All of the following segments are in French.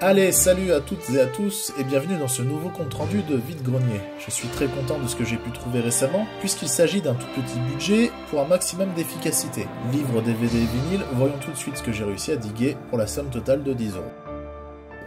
Allez, salut à toutes et à tous et bienvenue dans ce nouveau compte-rendu de Vide-Grenier. Je suis très content de ce que j'ai pu trouver récemment, puisqu'il s'agit d'un tout petit budget pour un maximum d'efficacité. Livres, DVD et vinyle, voyons tout de suite ce que j'ai réussi à diguer pour la somme totale de 10 €.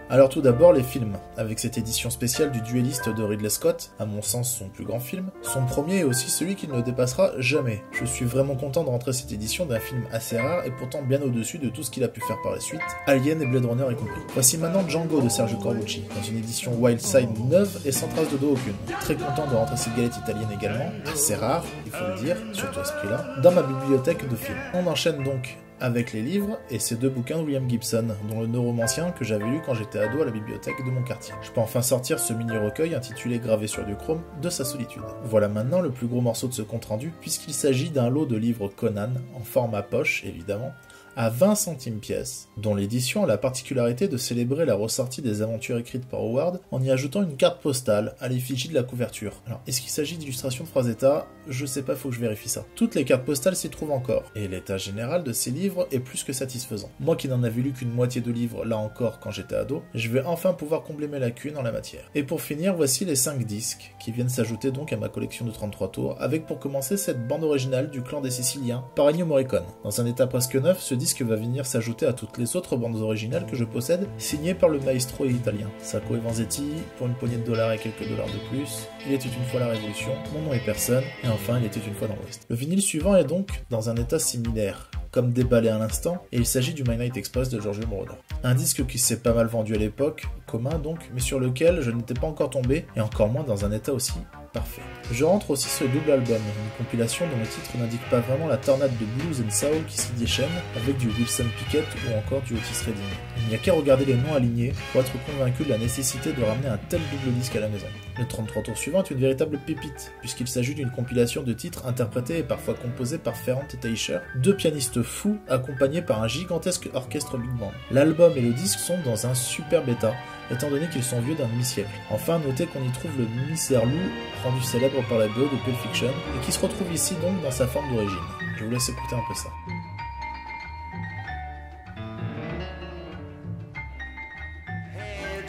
Alors tout d'abord les films, avec cette édition spéciale du Dueliste de Ridley Scott, à mon sens son plus grand film, son premier et aussi celui qu'il ne dépassera jamais. Je suis vraiment content de rentrer cette édition d'un film assez rare et pourtant bien au-dessus de tout ce qu'il a pu faire par la suite, Alien et Blade Runner y compris. Voici maintenant Django de Sergio Corbucci, dans une édition Wildside neuve et sans trace de dos aucune. Très content de rentrer cette galette italienne également, assez rare, il faut le dire, surtout à ce prix-là, dans ma bibliothèque de films. On enchaîne donc avec les livres et ces deux bouquins de William Gibson, dont le Neuromancien que j'avais lu quand j'étais ado à la bibliothèque de mon quartier. Je peux enfin sortir ce mini-recueil intitulé Gravé sur du chrome de sa solitude. Voilà maintenant le plus gros morceau de ce compte-rendu, puisqu'il s'agit d'un lot de livres Conan, en format poche évidemment, à 20 centimes pièce, dont l'édition a la particularité de célébrer la ressortie des aventures écrites par Howard en y ajoutant une carte postale à l'effigie de la couverture. Alors, est-ce qu'il s'agit d'illustrations de Frazetta? Je sais pas, faut que je vérifie ça. Toutes les cartes postales s'y trouvent encore, et l'état général de ces livres est plus que satisfaisant. Moi qui n'en avais lu qu'une moitié de livres, là encore, quand j'étais ado, je vais enfin pouvoir combler mes lacunes en la matière. Et pour finir, voici les 5 disques, qui viennent s'ajouter donc à ma collection de 33 tours, avec pour commencer cette bande originale du clan des Siciliens, par Ennio Morricone. Dans un état presque neuf, ce disque va venir s'ajouter à toutes les autres bandes originales que je possède, signées par le maestro italien. Sacco et Vanzetti, pour une poignée de dollars et quelques dollars de plus, Il était une fois la Révolution, Mon nom est personne, et enfin Il était une fois dans l'Ouest. Le vinyle suivant est donc dans un état similaire, comme déballé à l'instant, et il s'agit du Midnight Express de Giorgio Moroder. Un disque qui s'est pas mal vendu à l'époque, commun donc, mais sur lequel je n'étais pas encore tombé, et encore moins dans un état aussi parfait. Je rentre aussi ce double album, une compilation dont le titre n'indique pas vraiment la tornade de blues and soul qui s'y déchaîne, avec du Wilson Pickett ou encore du Otis Redding. Il n'y a qu'à regarder les noms alignés pour être convaincu de la nécessité de ramener un tel double disque à la maison. Le 33 tours suivant est une véritable pépite, puisqu'il s'agit d'une compilation de titres interprétés et parfois composés par Ferrant et Teicher, deux pianistes fous accompagnés par un gigantesque orchestre big band. L'album et le disque sont dans un super bêta, étant donné qu'ils sont vieux d'un demi-siècle. Enfin, notez qu'on y trouve le Misère Loup, rendu célèbre par la BO de Pulp Fiction, et qui se retrouve ici donc dans sa forme d'origine. Je vous laisse écouter un peu ça.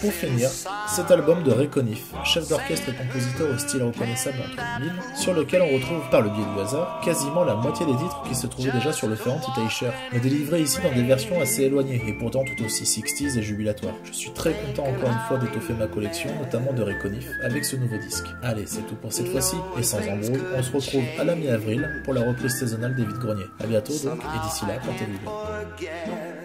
Pour finir, cet album de Ray Conniff, chef d'orchestre et compositeur au style reconnaissable entre mille, sur lequel on retrouve, par le biais du hasard, quasiment la moitié des titres qui se trouvaient déjà sur le Ferrant et Teicher, mais délivrés ici dans des versions assez éloignées, et pourtant tout aussi 60s et jubilatoires. Je suis très content encore une fois d'étoffer ma collection, notamment de Ray Conniff, avec ce nouveau disque. Allez, c'est tout pour cette fois-ci, et sans embrouille, on se retrouve à la mi-avril pour la reprise saisonnale des Vide-Grenier. A bientôt donc, et d'ici là, portez-vous bien.